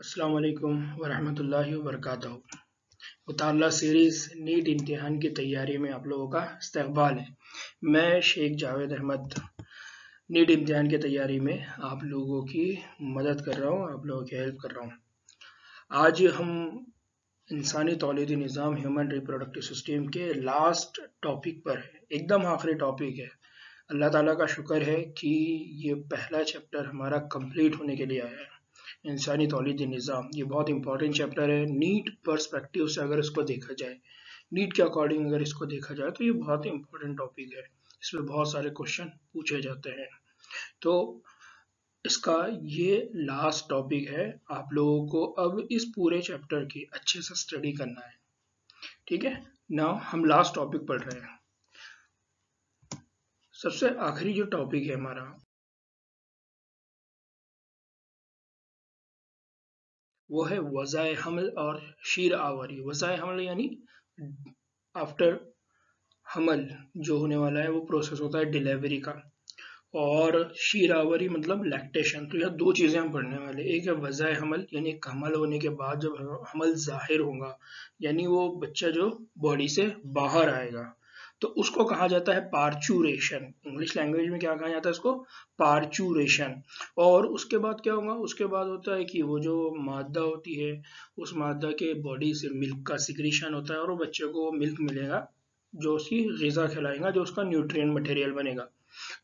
अस्सलाम वालेकुम वरहमतुल्लाहि वबरकातुहू। मुताल्ला सीरीज नीट इम्तिहान की तैयारी में आप लोगों का इस्तकबाल है। मैं शेख जावेद अहमद नीट इम्तिहान की तैयारी में आप लोगों की मदद कर रहा हूँ, आप लोगों की हेल्प कर रहा हूँ। आज हम इंसानी तौलीदी निज़ाम ह्यूमन रिप्रोडक्टिव सिस्टम के लास्ट टॉपिक पर है, एकदम आखिरी टॉपिक है। अल्लाह ताला का शुक्र है कि ये पहला चैप्टर हमारा कंप्लीट होने के लिए आया है। इंसानी तौलीदी निज़ाम ये बहुत इंपॉर्टेंट चैप्टर है। नीट पर्सपेक्टिव से अगर इसको देखा जाए, नीट के अकॉर्डिंग अगर इसको देखा जाए तो ये बहुत इंपॉर्टेंट टॉपिक है। इसमें बहुत सारे क्वेश्चन पूछे जाते हैं। तो इसका ये लास्ट टॉपिक है। आप लोगों को अब इस पूरे चैप्टर की अच्छे से स्टडी करना है, ठीक है। नाउ हम लास्ट टॉपिक पढ़ रहे हैं। सबसे आखिरी जो टॉपिक है हमारा वो है वज़ाए हमल और शीर आवरी। वज़ाए हमल यानी आफ्टर हमल जो होने वाला है वो प्रोसेस होता है डिलीवरी का, और शीरावरी मतलब लैक्टेशन। तो यह दो चीजें हम पढ़ने वाले। एक है वज़ाए हमल यानी हमल होने के बाद जब हमल जाहिर होगा, यानी वो बच्चा जो बॉडी से बाहर आएगा, तो उसको कहा जाता है पार्चुरेशन। इंग्लिश लैंग्वेज में क्या कहा जाता है इसको? पार्चुरेशन। और उसके बाद क्या होगा? उसके बाद होता है कि वो जो मादा होती है उस मादा के बॉडी से मिल्क का सिक्रीशन होता है, और वो बच्चे को मिल्क मिलेगा जो उसकी ग़िज़ा खिलाएगा, जो उसका न्यूट्रिएंट मटेरियल बनेगा।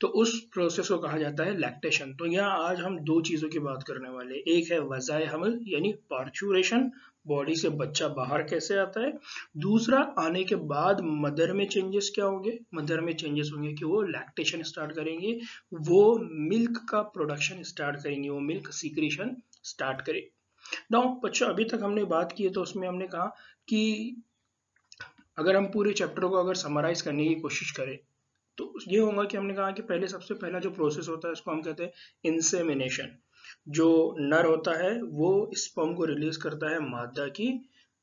तो उस प्रोसेस को कहा जाता है लैक्टेशन। तो यहाँ आज हम दो चीजों की बात करने वाले। एक है वज़ाए हमल यानी पार्चुरेशन, बॉडी से बच्चा बाहर कैसे आता है। दूसरा, आने के बाद मदर में चेंजेस क्या होंगे। मदर में चेंजेस होंगे कि वो लैक्टेशन स्टार्ट करेंगे, वो मिल्क का प्रोडक्शन स्टार्ट करेंगे, वो मिल्क सीक्रेशन स्टार्ट करेंगे। नाउ बच्चों, अभी तक हमने बात की है तो उसमें हमने कहा कि अगर हम पूरे चैप्टर को अगर समराइज करने की कोशिश करें तो ये होगा कि हमने कहा कि पहले सबसे पहला जो प्रोसेस होता है उसको हम कहते हैं इंसेमिनेशन। जो नर होता है वो स्पर्म को रिलीज करता है मादा की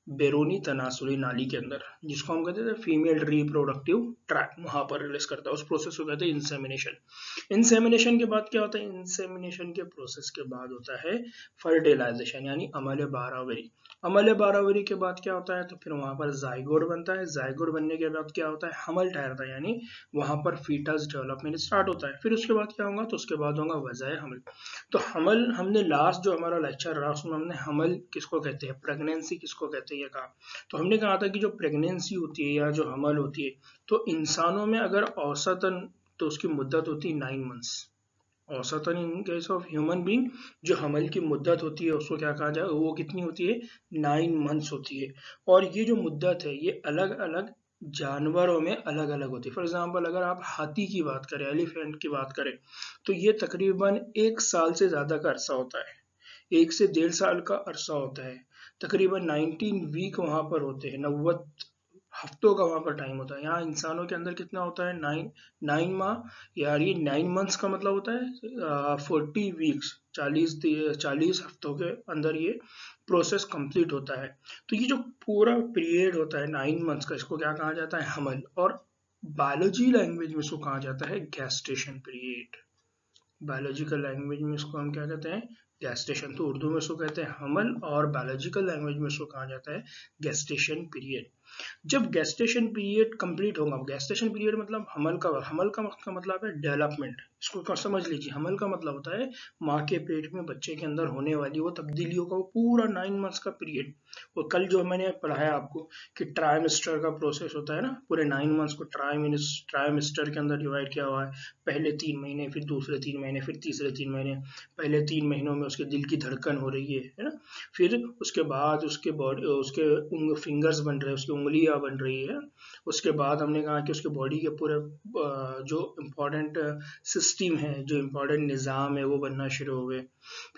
बैरूनी तनासुली नाली के अंदर, जिसको हम कहते हैं फीमेल रिप्रोडक्टिव ट्रैक्ट, वहां पर रिलीज करता है। उस प्रोसेस को कहते हैं इंसेमिनेशन। इंसेमिनेशन के बाद क्या होता है? इंसेमिनेशन के प्रोसेस के बाद होता है फर्टिलाइजेशन यानी अमल बारावरी। अमल बारावरी के बाद क्या होता है? तो फिर वहां पर जाइगोट बनता है। जाइगोट बनने के बाद क्या होता है? हमल ठहरता है, यानी वहां पर फीटस डेवलपमेंट स्टार्ट होता है। फिर उसके बाद क्या होगा? तो उसके बाद होगा वज़ाए हमल। तो हमल, हमने लास्ट जो हमारा लेक्चर रहा उसमें हमने हमल किसको कहते हैं, प्रेगनेंसी किसको कहते हैं ये कहा। तो हमने कहा था कि जो प्रेगनेंसी होती है या जो हमल होती है, तो इंसानों में अगर औसतन तो उसकी मुद्दत होती है 9 मंथ्स। औसतन in case of human being जो हमल की मुद्दत होती है उसको क्या कहा जाए, वो कितनी होती है? 9 मंथ्स होती है। और ये जो मुद्दत है ये अलग अलग जानवरों में अलग अलग होती है। फॉर एग्जाम्पल अगर आप हाथी की बात करें, एलिफेंट की बात करें, तो ये तकरीबन 1 साल से ज्यादा का अरसा होता है, 1 से 1.5 साल का अरसा होता है। तकरीबन 19 वीक वहां पर होते हैं, 90 हफ्तों का वहां पर टाइम होता है। यहाँ इंसानों के अंदर कितना होता है? 9 माह। यार ये 9 मंथ्स का मतलब होता है 40 वीक्स, 40 हफ्तों के अंदर ये प्रोसेस कंप्लीट होता है। तो ये जो पूरा पीरियड होता है 9 मंथ्स का, इसको क्या कहा जाता है? हमल। और बायोलॉजी लैंग्वेज में इसको कहा जाता है गेस्टेशन पीरियड। बायोलॉजिकल लैंग्वेज में इसको हम क्या कहते हैं? गेस्टेशन। तो उर्दू में इसको कहते हैं हमल, और बायोलॉजिकल लैंग्वेज में इसको कहा जाता है गेस्टेशन पीरियड। जब गेस्टेशन पीरियड कंप्लीट होगा, गेस्टेशन पीरियड मतलब हमल का मतलब है डेवलपमेंट। इसको समझ लीजिए, हमल का मतलब होता है माँ के पेट में बच्चे के अंदर होने वाली वो तब्दीलियों का वो पूरा 9 मंथ्स का पीरियड। और कल जो मैंने पढ़ाया आपको कि ट्राइमेस्टर का प्रोसेस होता है ना, पूरे 9 मंथ्स को ट्राइमेस्टर के अंदर डिवाइड किया हुआ है। पहले 3 महीने, फिर दूसरे 3 महीने, फिर तीसरे 3 महीने। पहले 3 महीनों में उसके दिल की धड़कन हो रही है ना। फिर उसके बाद उसके बॉडी, उसके फिंगर्स बन रहे हैं, उसकी उंगलियां बन रही है। उसके बाद हमने कहा कि उसके बॉडी के पूरे जो इम्पोर्टेंट सिस्टम है, जो इम्पोर्टेंट निज़ाम है, वो बनना शुरू हो गए।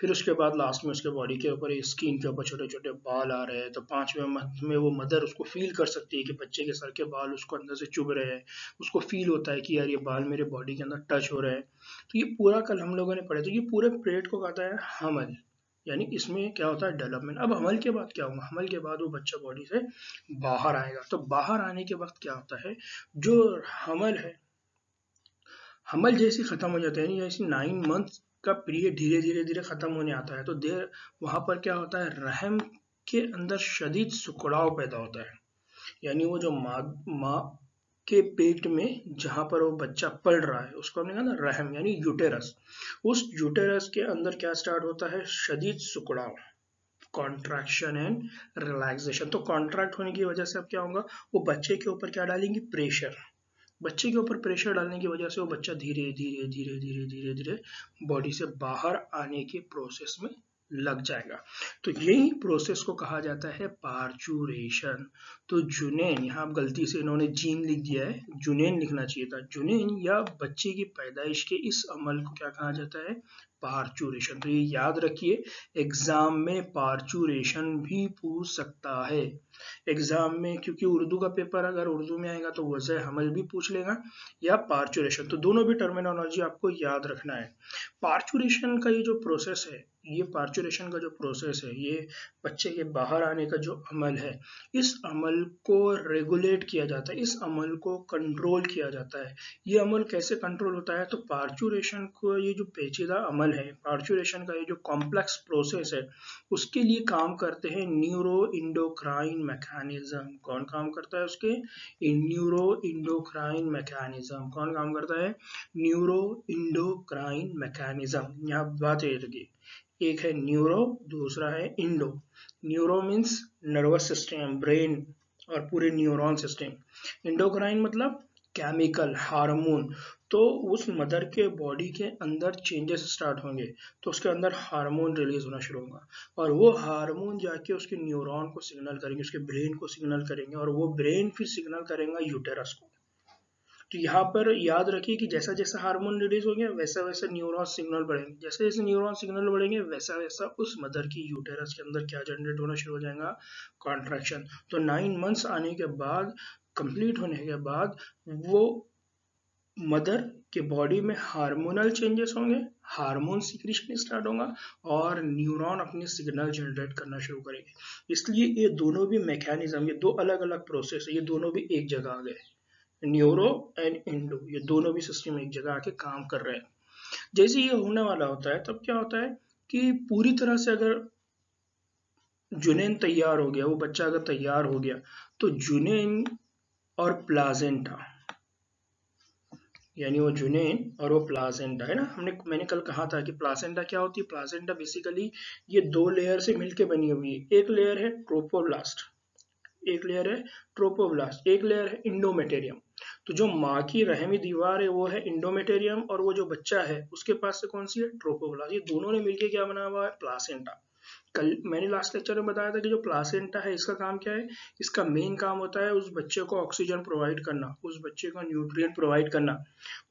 फिर उसके बाद लास्ट में उसके बॉडी के ऊपर, स्किन के ऊपर छोटे छोटे बाल आ रहे हैं। तो 5वें मंथ में वो मदर उसको फील कर सकती है कि बच्चे के सर के बाल उसको अंदर से चुभ रहे हैं। उसको फील होता है कि यार ये बाल मेरे बॉडी के अंदर टच हो रहे हैं। तो ये पूरा कल हम लोगों ने पढ़ा। तो ये पूरे पीरियड को कहता है हमल, यानी इसमें क्या होता है? डेवलपमेंट। अब हमल के बाद क्या होगा? हमल के बाद वो बच्चा बॉडी से बाहर आएगा। तो बाहर आने के वक्त क्या होता है? जो हमल है, हमल जैसे खत्म हो जाता है, यानी जैसे 9 मंथ का पीरियड धीरे धीरे धीरे खत्म होने आता है, तो देर वहां पर क्या होता है, रहम के अंदर शदीद सुकड़ाव पैदा होता है। यानी वो जो माँ के पेट में जहां पर वो बच्चा पल रहा है उसको हमने कहा ना रहम यानी यूटेरस। उस यूटेरस के अंदर क्या स्टार्ट होता है, शदीद सुकड़ाव, कॉन्ट्रैक्शन एंड रिलैक्सेशन। तो कॉन्ट्रैक्ट होने की वजह से अब क्या होगा, वो बच्चे के ऊपर क्या डालेंगे, प्रेशर। बच्चे के ऊपर प्रेशर डालने की वजह से वो बच्चा धीरे धीरे धीरे धीरे धीरे धीरे बॉडी से बाहर आने के प्रोसेस में लग जाएगा। तो यही प्रोसेस को कहा जाता है पार्चुरेशन। तो जुनेन, यहाँ आप गलती से इन्होंने जीन लिख दिया है, जुनेन लिखना चाहिए था। जुनेन या बच्चे की पैदाइश के इस अमल को क्या कहा जाता है, पार्चुरेशन। तो ये याद रखिए, एग्जाम में पार्चुरेशन भी पूछ सकता है एग्जाम में, क्योंकि उर्दू का पेपर अगर उर्दू में आएगा तो वज़े हमल भी पूछ लेगा या पार्चुरेशन, तो दोनों भी टर्मिनोलॉजी आपको याद रखना है। पार्चुरेशन का ये जो प्रोसेस है, ये पार्चुरेशन का जो प्रोसेस है, ये बच्चे के बाहर आने का जो अमल है, इस अमल को रेगुलेट किया जाता है, इस अमल को कंट्रोल किया जाता है। ये अमल कैसे कंट्रोल होता है, तो पार्चुरेशन को, ये जो पेचीदा अमल है, पार्चुरेशन का ये जो कॉम्प्लेक्स प्रोसेस है, उसके लिए काम करते हैं न्यूरो इंडोक्राइन मैकेनिज्म। कौन काम करता है उसके, न्यूरो इंडोक्राइन मैकेनिज्म। कौन काम करता है, न्यूरो इंडोक्राइन मैकेनिज्म। यहाँ बात ये लगी, एक है न्यूरो, दूसरा है Indo. Neuro means nervous system, brain और पूरे न्यूरॉन सिस्टम। इंडोक्राइन मतलब केमिकल, हार्मोन। तो उस मदर के बॉडी के अंदर चेंजेस स्टार्ट होंगे, तो उसके अंदर हार्मोन रिलीज होना शुरू होगा, और वो हार्मोन जाके उसके न्यूरॉन को सिग्नल करेंगे, उसके ब्रेन को सिग्नल करेंगे, और वो ब्रेन फिर सिग्नल करेगा यूटेरस को। तो यहाँ पर याद रखिए कि जैसा जैसा हार्मोन रिलीज होंगे वैसा वैसा न्यूरॉन सिग्नल बढ़ेंगे, जैसे जैसे न्यूरॉन सिग्नल बढ़ेंगे वैसा वैसा उस मदर की यूटेरस के अंदर क्या जनरेट होना शुरू हो जाएगा, कॉन्ट्रैक्शन। तो 9 मंथ्स आने के बाद, कंप्लीट होने के बाद, वो मदर के बॉडी में हार्मोनल चेंजेस होंगे, हार्मोन सिक्रीशन स्टार्ट होगा, और न्यूरॉन अपने सिग्नल जनरेट करना शुरू करेंगे। इसलिए ये दोनों भी मैकेनिज्म, ये दो अलग अलग प्रोसेस है, ये दोनों भी एक जगह आ गए, न्यूरो एंड इंडो, ये दोनों भी सिस्टम एक जगह आके काम कर रहे हैं। जैसे ये होने वाला होता है तब क्या होता है कि पूरी तरह से अगर जुनेन तैयार हो गया, वो बच्चा अगर तैयार हो गया, तो जुनेन और प्लाजेंटा, यानी वो जुनेन और वो प्लाजेंटा है ना, मैंने कल कहा था कि प्लासेंटा क्या होती है। प्लासेंटा बेसिकली ये दो लेयर से मिलके बनी हुई है। एक लेयर है ट्रोपोब्लास्ट, एक लेयर है ट्रोपोब्लास्ट, एक लेयर है इंडोमेटेरियम। तो जो माँ की रहमी दीवार है वो है इंडोमेटेरियम, और वो जो बच्चा है उसके पास से कौन सी है, ट्रोपोब्लास्ट। ये दोनों ने मिलके क्या बना हुआ है, प्लासेंटा। कल मैंने लास्ट लेक्चर में बताया था कि जो प्लासेंटा है इसका काम क्या है, इसका मेन काम होता है उस बच्चे को ऑक्सीजन प्रोवाइड करना, उस बच्चे को न्यूट्रिएंट प्रोवाइड करना,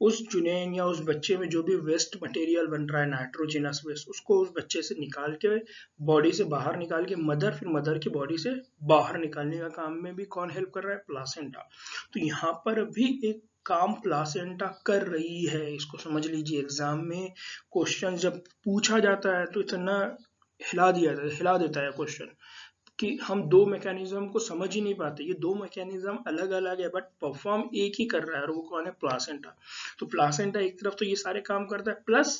उस जुनेन या उस बच्चे में जो भी वेस्ट मटेरियल बन रहा है, नाइट्रोजिनस वेस्ट, उसको उस बच्चे से निकाल के, बॉडी से बाहर निकाल के, फिर मदर की बॉडी से बाहर निकालने का काम में भी कौन हेल्प कर रहा है, प्लासेंटा। तो यहाँ पर भी एक काम प्लासेंटा कर रही है, इसको समझ लीजिए। एग्जाम में क्वेश्चन जब पूछा जाता है तो इतना हिला देता है क्वेश्चन कि हम दो मैकेनिज्म को समझ ही नहीं पाते। ये दो मैकेनिज्म अलग अलग है बट परफॉर्म एक ही कर रहा है, और वो कौन है, प्लासेंटा। तो प्लासेंटा एक तरफ तो ये सारे काम करता है, प्लस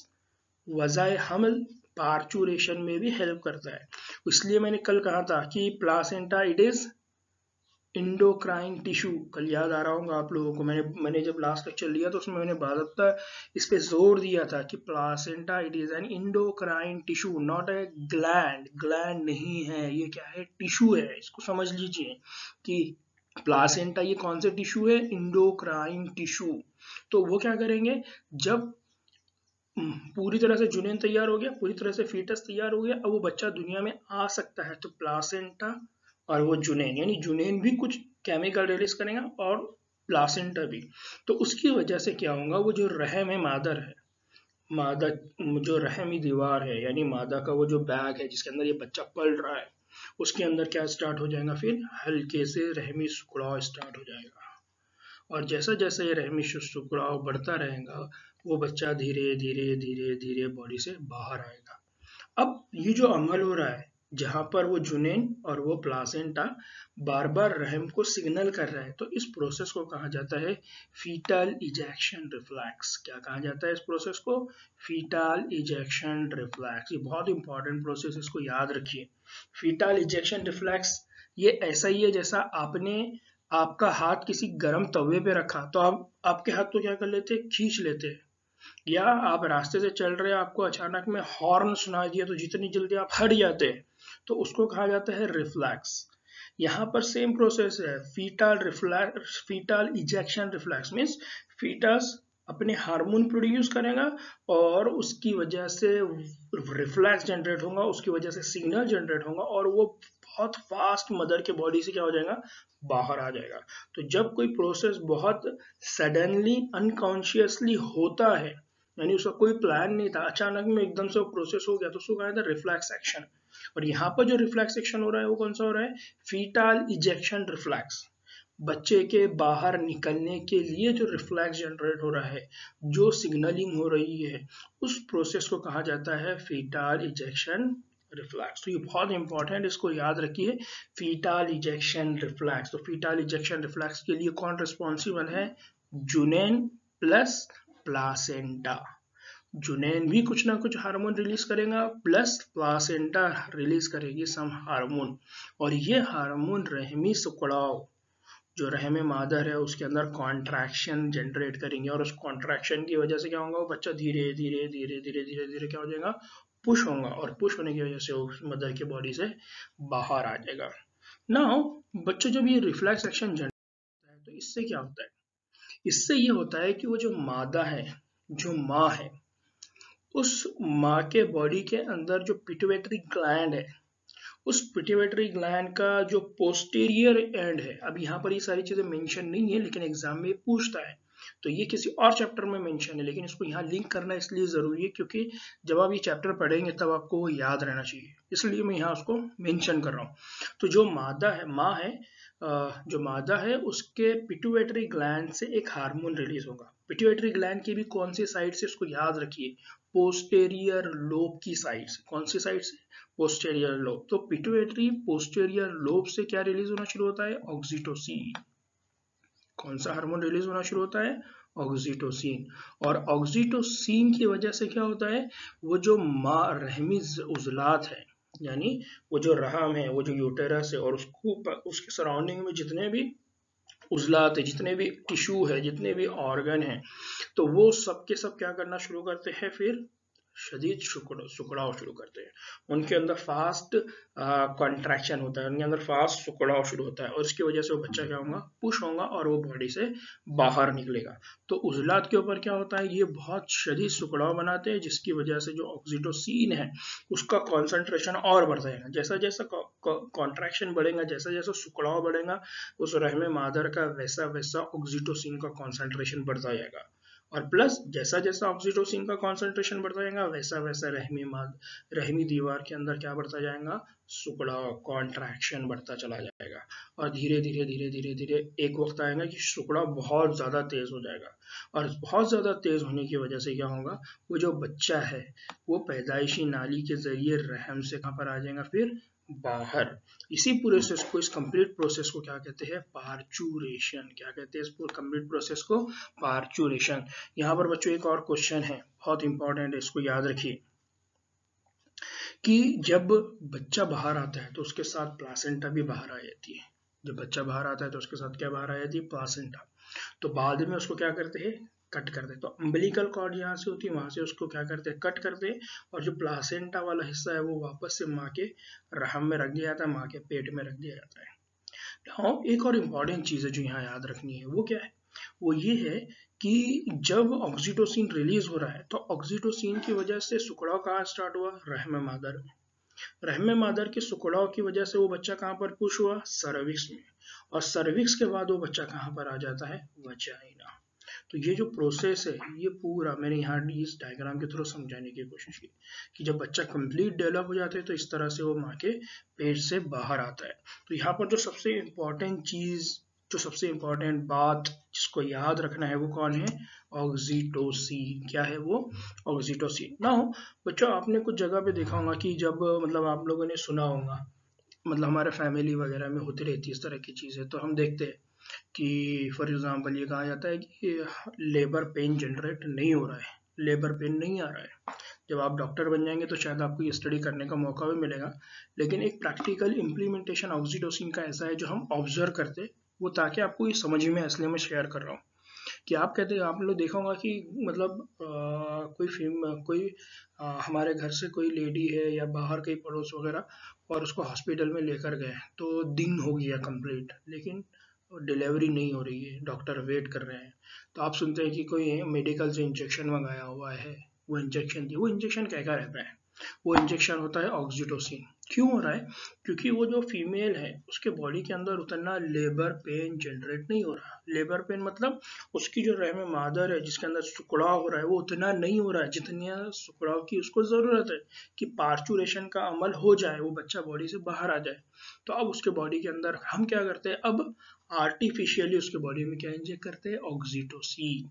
वज़ाए हमल पार्चुरेशन में भी हेल्प करता है। इसलिए मैंने कल कहा था कि placenta it is endocrine tissue. कल याद आ रहा होगा आप लोगों को, मैंने जब लास्ट लेक्चर लिया तो उसमें मैंने बाकायदा इस पे जोर दिया था कि placenta it is an endocrine tissue, not a gland. Gland नहीं है ये, क्या है, टिश्यू है। इसको समझ लीजिए कि प्लासेंटा ये कौन से टिश्यू है, इंडोक्राइन टिश्यू। तो वो क्या करेंगे, जब पूरी तरह से जुनेन तैयार हो गया, पूरी तरह से फीटस तैयार हो गया, अब वो बच्चा दुनिया में आ सकता है, तो प्लासेंटा और वो जुनेन, यानी जुनेन भी कुछ केमिकल रिलीज करेगा और प्लासेंटा भी। तो उसकी वजह से क्या होगा, वो जो रहम है, मादर है, मादा जो रहमी दीवार है, यानी मादा का वो जो बैग है जिसके अंदर ये बच्चा पल रहा है, उसके अंदर क्या स्टार्ट हो जाएगा, फिर हल्के से रहमी सुखड़ाव स्टार्ट हो जाएगा। और जैसा जैसा ये रहमी सुखड़ाव बढ़ता रहेगा, वो बच्चा धीरे धीरे धीरे धीरे बॉडी से बाहर आएगा। अब ये जो अमल हो रहा है, जहां पर वो जुनेन और वो प्लासेंटा बार बार रहम को सिग्नल कर रहा है। तो इस प्रोसेस को कहा जाता है फीटल इजेक्शन रिफ्लेक्स। क्या कहा जाता है इस प्रोसेस को? Fetal ejection reflex. ये बहुत इंपॉर्टेंट प्रोसेस, इसको याद रखिए। फीटल इजेक्शन रिफ्लेक्स ये ऐसा ही है जैसा आपका हाथ किसी गर्म तवे पे रखा तो आप आपके हाथ तो क्या कर लेते हैं, खींच लेते हैं। या आप रास्ते से चल रहे हैं, आपको अचानक में हॉर्न सुनाई दिया तो जितनी जल्दी आप हट जाते हैं, तो उसको कहा जाता है रिफ्लेक्स। यहाँ पर सेम प्रोसेस है, fetal reflex, fetal ejection reflex means fetus अपने हार्मोन प्रोड्यूस करेगा और उसकी वजह से रिफ्लेक्स जनरेट होगा, उसकी वजह से सिग्नल जनरेट होगा और वो बहुत फास्ट मदर के बॉडी से क्या हो जाएगा, बाहर आ जाएगा। तो जब कोई प्रोसेस बहुत सडनली अनकॉन्शियसली होता है, यानी उसका कोई प्लान नहीं था, अचानक में एकदम से वो प्रोसेस हो गया, तो उसको कहा था रिफ्लेक्स एक्शन। और यहाँ पर जो रिफ्लेक्स एक्शन हो रहा है वो कौन सा हो रहा है, फीटल इजेक्शन रिफ्लेक्स। बच्चे के बाहर निकलने के लिए जो रिफ्लेक्स जनरेट हो रहा है, जो सिग्नलिंग हो रही है, उस प्रोसेस को कहा जाता है फीटल इजेक्शन रिफ्लेक्स। तो ये बहुत इंपॉर्टेंट, इसको याद रखिए, फीटल इजेक्शन रिफ्लेक्स। तो फीटल इजेक्शन रिफ्लेक्स के लिए कौन रिस्पॉन्सिबल है, जुनेन प्लस प्लासेंटा। जुनैन भी कुछ ना कुछ हार्मोन रिलीज करेगा, प्लस प्लासेंटा रिलीज करेगी सम हार्मोन, और ये हार्मोन रहमी सुकड़ाव, जो रहमे मादर है उसके अंदर कॉन्ट्रैक्शन जनरेट करेंगे, और उस कॉन्ट्रैक्शन की वजह से क्या होगा, वो बच्चा धीरे धीरे धीरे धीरे धीरे धीरे क्या हो जाएगा, पुश होगा, और पुश होने की वजह से वो मदर की बॉडी से बाहर आ जाएगा। नाउ बच्चा जब ये रिफ्लेक्स एक्शन जनरेट होता है तो इससे क्या होता है, इससे ये होता है कि वो जो मादा है, जो माँ है, उस माँ के बॉडी के अंदर जो पिट्यूटरी ग्लैंड है, उस पिट्यूटरी ग्लैंड का जो पोस्टीरियर एंड है, अब यहाँ पर ये सारी चीजें मेंशन नहीं है लेकिन एग्जाम में पूछता है, तो ये किसी और चैप्टर में मेंशन है, लेकिन इसको यहाँ लिंक करना इसलिए जरूरी है क्योंकि जब आप ये चैप्टर पढ़ेंगे तब आपको वो याद रहना चाहिए, इसलिए मैं यहाँ उसको मेंशन कर रहा हूँ। तो जो मादा है, माँ है, जो मादा है उसके पिट्यूटरी ग्लैंड से एक हार्मोन रिलीज होगा। पिट्यूटरी ग्लैंड की भी कौन सी साइड से, इसको याद रखिए, पोस्टेरियर लोब की साइड से। कौन सी साइड से, पोस्टेरियर लोब। तो पिट्यूटरी पोस्टेरियर लोब से क्या रिलीज होना शुरू होता है, ऑक्सीटोसिन। कौन सा हार्मोन रिलीज होना शुरू होता है, ऑक्सीटोसिन। और ऑक्सीटोसिन की वजह से क्या होता है, वो जो माँ रहमी उजलात है, यानी वो जो रहम है, वो जो यूटेरस है और उसको उसके सराउंडिंग में जितने भी उजलात है, जितने भी टिश्यू है, जितने भी ऑर्गन है, तो वो सब के सब क्या करना शुरू करते हैं, फिर शदीद सुकड़ाव शुरू करते हैं। उनके अंदर फास्ट कॉन्ट्रैक्शन होता है, उनके अंदर फास्ट सुकड़ाव शुरू होता है, और इसकी वजह से वो बच्चा क्या होगा, पुश होगा और वो बॉडी से बाहर निकलेगा। तो उजलात के ऊपर क्या होता है, ये बहुत शदीद सुकड़ाव बनाते हैं, जिसकी वजह से जो ऑक्सीटोसिन है उसका कॉन्सेंट्रेशन और बढ़ जाएगा। जैसा जैसा कॉन्ट्रैक्शन बढ़ेगा, जैसा जैसा सुकड़ाव बढ़ेगा, उस रहमे मादर का वैसा वैसा ऑक्सीटोसिन का कॉन्सेंट्रेशन बढ़ता जाएगा। और प्लस जैसा जैसा ऑक्सीटोसिन का कॉन्सेंट्रेशन बढ़ता जाएगा, वैसा वैसा रहमी दीवार के अंदर क्या बढ़ता जाएगा, सुकड़ाव, कॉन्ट्रैक्शन बढ़ता चला जाएगा। और धीरे धीरे धीरे धीरे धीरे एक वक्त आएगा कि सुकड़ाव बहुत ज्यादा तेज हो जाएगा, और बहुत ज्यादा तेज होने की वजह से क्या होगा, वो जो बच्चा है वो पैदाइशी नाली के जरिए रहम से कहाँ पर आ जाएगा, फिर बाहर। इसी प्रोसेस को, इस कंप्लीट प्रोसेस को क्या कहते हैं, पार्चुरेशन। क्या कहते हैं इस कंप्लीट प्रोसेस को, पार्चुरेशन। यहाँ पर बच्चों एक और क्वेश्चन है, बहुत इंपॉर्टेंट है, इसको याद रखिए कि जब बच्चा बाहर आता है तो उसके साथ प्लासेंटा भी बाहर आ जाती है। जब बच्चा बाहर आता है तो उसके साथ क्या बाहर आ जाती है, प्लासेंटा। तो बाद में उसको क्या करते हैं, कट करते हैं। तो अम्बिलिकल कॉर्ड जहाँ से होती है वहां से उसको क्या करते हैं, कट करते हैं, और जो प्लासेंटा वाला हिस्सा है वो वापस से माँ के रहम में रख दिया जाता है, माँ के पेट में रख दिया जाता है। हाँ, एक और इम्पॉर्टेंट चीज है जो यहाँ याद रखनी है, वो क्या है, वो ये है कि जब ऑक्सीटोसिन रिलीज हो रहा है तो ऑक्सीटोसिन की वजह से सुकड़ाव कहाँ स्टार्ट हुआ, रहम मादर में। रहम मादर के सुकड़ाव की वजह से वो बच्चा कहाँ पर पुश हुआ, सर्विक्स में, और सर्विक्स के बाद वो बच्चा कहाँ पर आ जाता है, वजाइना। तो ये जो प्रोसेस है, ये पूरा मैंने यहाँ इस डायग्राम के थ्रू समझाने की कोशिश की कि जब बच्चा कंप्लीट डेवलप हो जाता है तो इस तरह से वो माँ के पेट से बाहर आता है। तो यहाँ पर जो सबसे इम्पोर्टेंट चीज जो सबसे इम्पोर्टेंट बात जिसको याद रखना है वो कौन है? ऑक्सीटोसिन। क्या है वो? ऑक्सीटोसिन। ना हो बच्चों, आपने कुछ जगह पे देखा होगा कि जब मतलब आप लोगों ने सुना होगा, मतलब हमारे फैमिली वगैरह में होती रहती है इस तरह की चीज़ें, तो हम देखते हैं कि फॉर एग्जांपल ये कहा जाता है कि लेबर पेन जनरेट नहीं हो रहा है, लेबर पेन नहीं आ रहा है। जब आप डॉक्टर बन जाएंगे तो शायद आपको ये स्टडी करने का मौका भी मिलेगा, लेकिन एक प्रैक्टिकल इम्प्लीमेंटेशन ऑक्सीटोसिन का ऐसा है जो हम ऑब्जर्व करते हैं वो, ताकि आपको ये समझ में, इसलिए मैं शेयर कर रहा हूँ कि आप कहते हैं, आप लोग देखा होगा कि मतलब कोई हमारे घर से कोई लेडी है या बाहर कहीं पड़ोस वगैरह, और उसको हॉस्पिटल में लेकर गए तो दिन हो गया कंप्लीट, लेकिन डिलीवरी नहीं हो रही है, डॉक्टर वेट कर रहे हैं, तो आप सुनते हैं कि कोई मेडिकल से इंजेक्शन मंगाया हुआ है, वो इंजेक्शन दिया। वो इंजेक्शन क्या क्या रहता है? वो इंजेक्शन होता है ऑक्सीटोसिन। क्यों हो रहा है? क्योंकि वो जो फीमेल है उसके बॉडी के अंदर उतना लेबर पेन जनरेट नहीं हो रहा। लेबर पेन मतलब उसकी जो रहम मादर है जिसके अंदर सुकड़ाव हो रहा है वो उतना नहीं हो रहा है जितनी सुकड़ाव की उसको जरूरत है कि पार्चुरेशन का अमल हो जाए, वो बच्चा बॉडी से बाहर आ जाए। तो अब उसके बॉडी के अंदर हम क्या करते हैं? अब आर्टिफिशियली उसके बॉडी में क्या इंजेक्ट करते हैं? ऑक्सीटोसिन।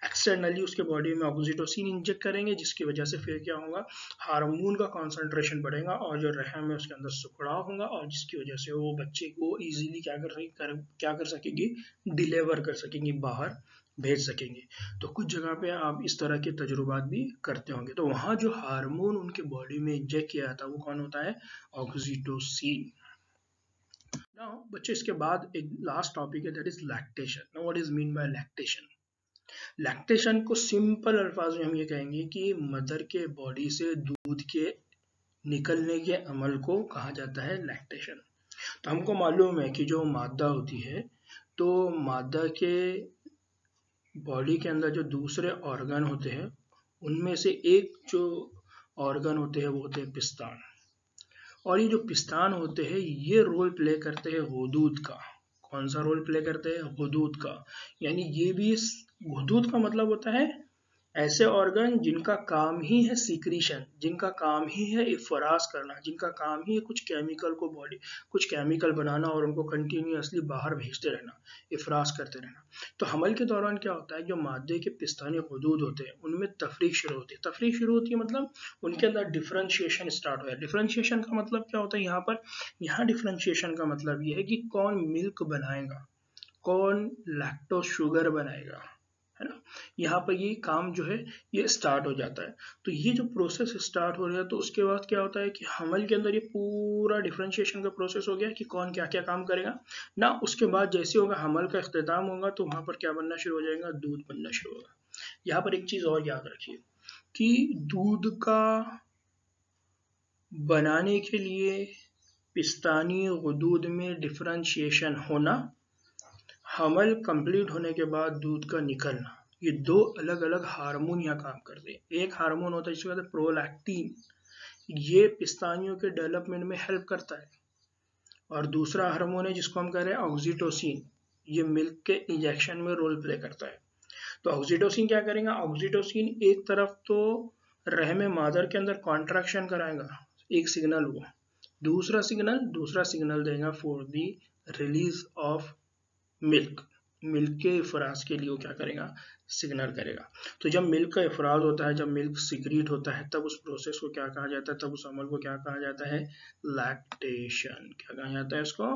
एक्सटर्नली उसके बॉडी में ऑक्सीटोसिन इंजेक्ट करेंगे, जिसकी वजह से फिर क्या होगा? हार्मोन का कॉन्सेंट्रेशन बढ़ेगा और जो रहम है उसके अंदर सुखड़ाव होगा, और जिसकी वजह से वो बच्चे को इजीली क्या कर सकेगी? डिलीवर कर सकेंगी, बाहर भेज सकेंगे। तो कुछ जगह पे आप इस तरह के तजुर्बात भी करते होंगे, तो वहाँ जो हार्मोन उनके बॉडी में इंजेक्ट किया जाता है वो कौन होता है? ऑक्सीटोसिन। नाउ बच्चे, इसके बाद एक लास्ट टॉपिक है, that is lactation. Now what is mean by lactation? Lactation को सिंपल अल्फाज में हम ये कहेंगे कि मदर के बॉडी से दूध के निकलने के अमल को कहा जाता है लैक्टेशन। तो हमको मालूम है कि जो मादा होती है, तो मादा के बॉडी के अंदर जो दूसरे ऑर्गन होते हैं उनमें से एक जो ऑर्गन होते हैं वो होते हैं पिस्तान। और ये जो पिस्तान होते हैं ये रोल प्ले करते हैं हुदूद का। कौन सा रोल प्ले करते हैं? हुदूद का। यानी ये भी, हुदूद का मतलब होता है ऐसे ऑर्गन जिनका काम ही है सीक्रीशन, जिनका काम ही है इफराज करना, जिनका काम ही है कुछ केमिकल बनाना और उनको कंटिन्यूअसली बाहर भेजते रहना, इफराज करते रहना। तो हमल के दौरान क्या होता है? जो मादे के पिस्तानी हुदूद होते हैं उनमें तफरीक शुरू होती है। तफरीक शुरू होती है मतलब उनके अंदर डिफ्रेंशिएशन स्टार्ट हो है। डिफ्रेंशिएशन का मतलब क्या होता है यहाँ पर? यहाँ डिफ्रेंशिएशन का मतलब ये है कि कौन मिल्क बनाएगा, कौन लैक्टोज शुगर बनाएगा, है ना। यहाँ पर ये काम जो है ये स्टार्ट हो जाता है। तो ये जो प्रोसेस स्टार्ट हो रहा है, तो उसके बाद क्या होता है कि हमल के अंदर ये पूरा डिफरेंशिएशन का प्रोसेस हो गया कि कौन क्या क्या काम करेगा ना। उसके बाद जैसे होगा हमल का इख्तिताम होगा तो वहां पर क्या बनना शुरू हो जाएगा? दूध बनना शुरू होगा। यहाँ पर एक चीज और याद रखिए कि दूध का बनाने के लिए पिस्तानी गुदूद में डिफरेंशिएशन होना, हमल कंप्लीट होने के बाद दूध का निकलना, ये दो अलग अलग हार्मोन यहाँ काम करते हैं। एक हार्मोन होता है जिसको कहते हैं प्रोलैक्टिन, ये पिस्तानियों के डेवलपमेंट में हेल्प करता है। और दूसरा हार्मोन है जिसको हम कह रहे हैं ऑक्सीटोसिन, ये मिल्क के इंजेक्शन में रोल प्ले करता है। तो ऑक्सीटोसिन क्या करेगा? ऑक्सीटोसिन एक तरफ तो रहम मादर के अंदर कॉन्ट्रैक्शन कराएगा, एक सिग्नल वो, दूसरा सिग्नल देगा for the release of milk. Milk के इफराज के लिए वो क्या करेगा? सिग्नल करेगा। तो जब मिल्क का इफराज होता है, जब मिल्क सिक्रीट होता है, तब उस प्रोसेस को क्या कहा जाता है? तब उस अमल को क्या कहा जाता है? लैक्टेशन। क्या कहा जाता है इसको?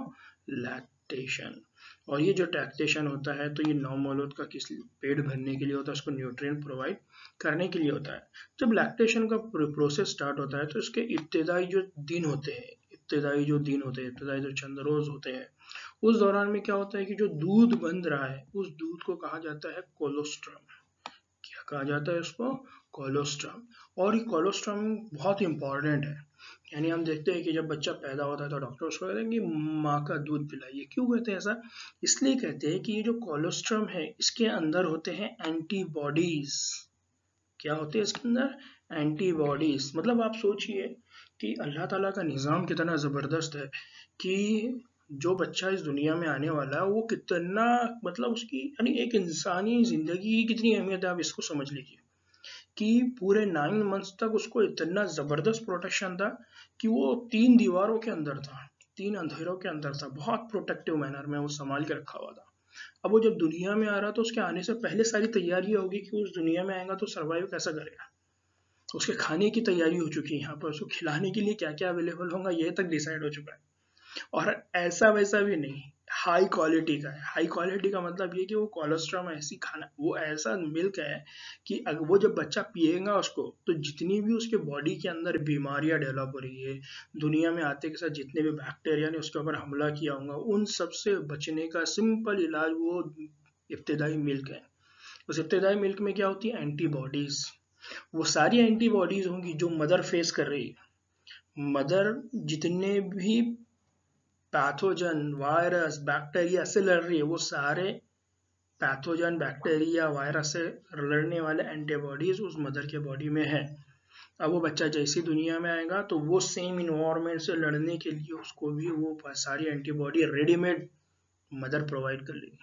लैक्टेशन। और ये जो लैक्टेशन होता है तो ये नौ मौलूद का किस पेट भरने के लिए होता है, उसको न्यूट्रिएंट प्रोवाइड करने के लिए होता है। जब लैक्टेशन का प्रोसेस स्टार्ट होता है तो इसके इब्तिदाई जो दिन होते हैं, इब्तिदाई जो चंद रोज होते हैं, उस दौरान में क्या होता है कि जो दूध बन रहा है उस दूध को कहा जाता है कोलोस्ट्रम। क्या कहा जाता है इसको? कोलोस्ट्रम। और ये कोलोस्ट्रम बहुत इंपॉर्टेंट है। यानी हम देखते हैं कि जब बच्चा पैदा होता है तो डॉक्टर उसको कहते हैं कि माँ का दूध पिलाइए। क्यों कहते हैं ऐसा? इसलिए कहते हैं कि ये जो कोलोस्ट्रम है इसके अंदर होते हैं एंटीबॉडीज। क्या होते हैं इसके अंदर? एंटीबॉडीज। मतलब आप सोचिए कि अल्लाह ताला का निज़ाम कितना ज़बरदस्त है कि जो बच्चा इस दुनिया में आने वाला है वो कितना, मतलब उसकी यानी एक इंसानी जिंदगी की कितनी अहमियत है, आप इसको समझ लीजिए कि पूरे 9 मंथ्स तक उसको इतना जबरदस्त प्रोटेक्शन था कि वो 3 दीवारों के अंदर था। 3 अंधेरों के अंदर था, बहुत प्रोटेक्टिव मैनर में वो संभाल के रखा हुआ था। अब वो जब दुनिया में आ रहा तो उसके आने से पहले सारी तैयारी होगी कि उस दुनिया में आएगा तो सर्वाइव कैसा करेगा, उसके खाने की तैयारी हो चुकी है, यहाँ पर उसको खिलाने के लिए क्या क्या अवेलेबल होगा ये तक डिसाइड हो चुका है। और ऐसा वैसा भी नहीं, हाई क्वालिटी का है। हाई क्वालिटी का मतलब ये कि वो कोलेस्ट्रॉल ऐसी खाना, वो ऐसा मिल्क है कि अगर वो जब बच्चा पिएगा उसको, तो जितनी भी उसके बॉडी के अंदर बीमारियां डेवलप हो रही है, दुनिया में आते के साथ जितने भी बैक्टीरिया ने उसके ऊपर हमला किया होगा, उन सब से बचने का सिंपल इलाज वो इब्तदाई मिल्क है। उस इब्तदाई मिल्क में क्या होती है, एंटीबॉडीज। वो सारी एंटीबॉडीज होंगी जो मदर फेस कर रही है। मदर जितने भी पैथोजन, वायरस, बैक्टीरिया से लड़ रही है, वो सारे पैथोजन, बैक्टीरिया, वायरस से लड़ने वाले एंटीबॉडीज उस मदर के बॉडी में है। अब वो बच्चा जैसी दुनिया में आएगा तो वो सेम इन्वायरमेंट से लड़ने के लिए उसको भी वो सारी एंटीबॉडी रेडीमेड मदर प्रोवाइड कर लेगी।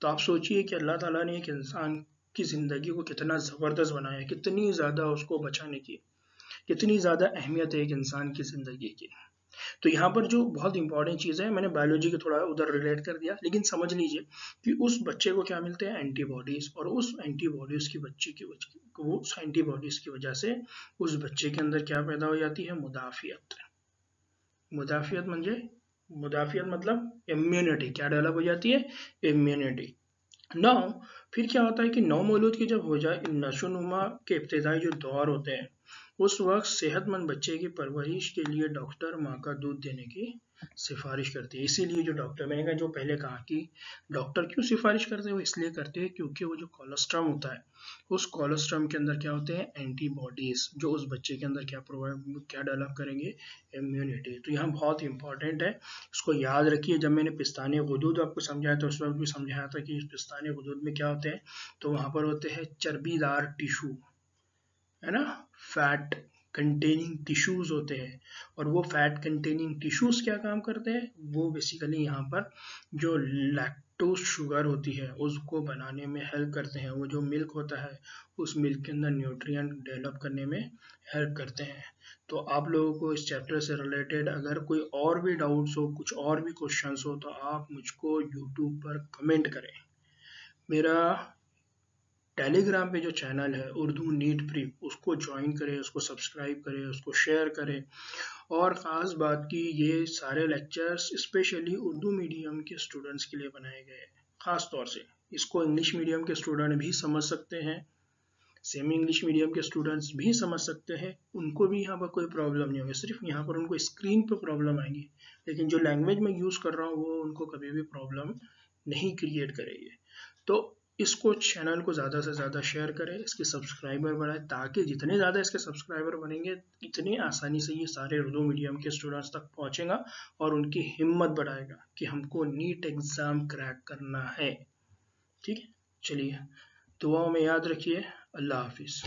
तो आप सोचिए कि अल्लाह ताला ने एक इंसान की जिंदगी को कितना जबरदस्त बनाया, कितनी ज्यादा उसको बचाने की, कितनी ज्यादा अहमियत है एक इंसान की जिंदगी की। तो यहाँ पर जो बहुत इंपॉर्टेंट चीज़ है, मैंने बायोलॉजी को थोड़ा उधर रिलेट कर दिया, लेकिन समझ लीजिए कि उस बच्चे को क्या मिलते हैं, एंटीबॉडीज। और उस एंटीबॉडीज की बच्चे की वो उस एंटीबॉडीज की वजह से उस बच्चे के अंदर क्या पैदा हो जाती है, मुदाफियत। मुदाफियत मुदाफियत मतलब इम्यूनिटी, क्या डेवलप हो जाती है, इम्यूनिटी। नाउ फिर क्या होता है कि नौमौलूद की जब हो जाए, नशोनुमा के इब्तदाई जो दौर होते हैं, उस वक्त सेहतमंद बच्चे की परवरिश के लिए डॉक्टर माँ का दूध देने की सिफारिश करती है। इसीलिए जो डॉक्टर, मैंने कहा जो पहले कहा कि डॉक्टर क्यों सिफारिश करते हैं, वो इसलिए करते हैं क्योंकि वो जो कोलेस्ट्रॉम होता है, उस कोलेस्ट्रॉम के अंदर क्या होते हैं, एंटीबॉडीज, जो उस बच्चे के अंदर क्या डेवलप करेंगे, इम्यूनिटी। तो यहाँ बहुत इंपॉर्टेंट है, इसको याद रखिए। जब मैंने पिस्ताने गुदूद आपको समझाया तो उस वक्त भी समझाया था कि पिस्ताने गुदूद में क्या होते हैं, तो वहां पर होते हैं चर्बीदार टिश्यू, है ना, फैट कंटेनिंग टिश्यूज होते हैं। और वो फैट कंटेनिंग टिश्यूज क्या काम करते हैं, वो बेसिकली यहाँ पर जो लैक्टोज शुगर होती है उसको बनाने में हेल्प करते हैं। वो जो मिल्क होता है, उस मिल्क के अंदर न्यूट्रिएंट डेवलप करने में हेल्प करते हैं। तो आप लोगों को इस चैप्टर से रिलेटेड अगर कोई और भी डाउट्स हो, कुछ और भी क्वेश्चंस हो, तो आप मुझको यूट्यूब पर कमेंट करें। मेरा टेलीग्राम पे जो चैनल है उर्दू नीट प्री, उसको ज्वाइन करें, उसको सब्सक्राइब करें, उसको शेयर करें। और ख़ास बात की, ये सारे लेक्चर्स स्पेशली उर्दू मीडियम के स्टूडेंट्स के लिए बनाए गए हैं। ख़ास तौर से इसको इंग्लिश मीडियम के स्टूडेंट भी समझ सकते हैं, सेमी इंग्लिश मीडियम के स्टूडेंट्स भी समझ सकते हैं, उनको भी यहाँ पर कोई प्रॉब्लम नहीं होगी। सिर्फ यहाँ पर उनको स्क्रीन पर प्रॉब्लम आएगी, लेकिन जो लैंग्वेज में यूज़ कर रहा हूँ वो उनको कभी भी प्रॉब्लम नहीं क्रिएट करेगी। तो इसको चैनल को ज़्यादा से ज़्यादा शेयर करें, इसके सब्सक्राइबर बढ़ाएं, ताकि जितने ज़्यादा इसके सब्सक्राइबर बनेंगे, इतनी आसानी से ये सारे उर्दू मीडियम के स्टूडेंट्स तक पहुँचेगा और उनकी हिम्मत बढ़ाएगा कि हमको नीट एग्ज़ाम क्रैक करना है। ठीक है, चलिए, दुआओं में याद रखिए। अल्लाह हाफिज़।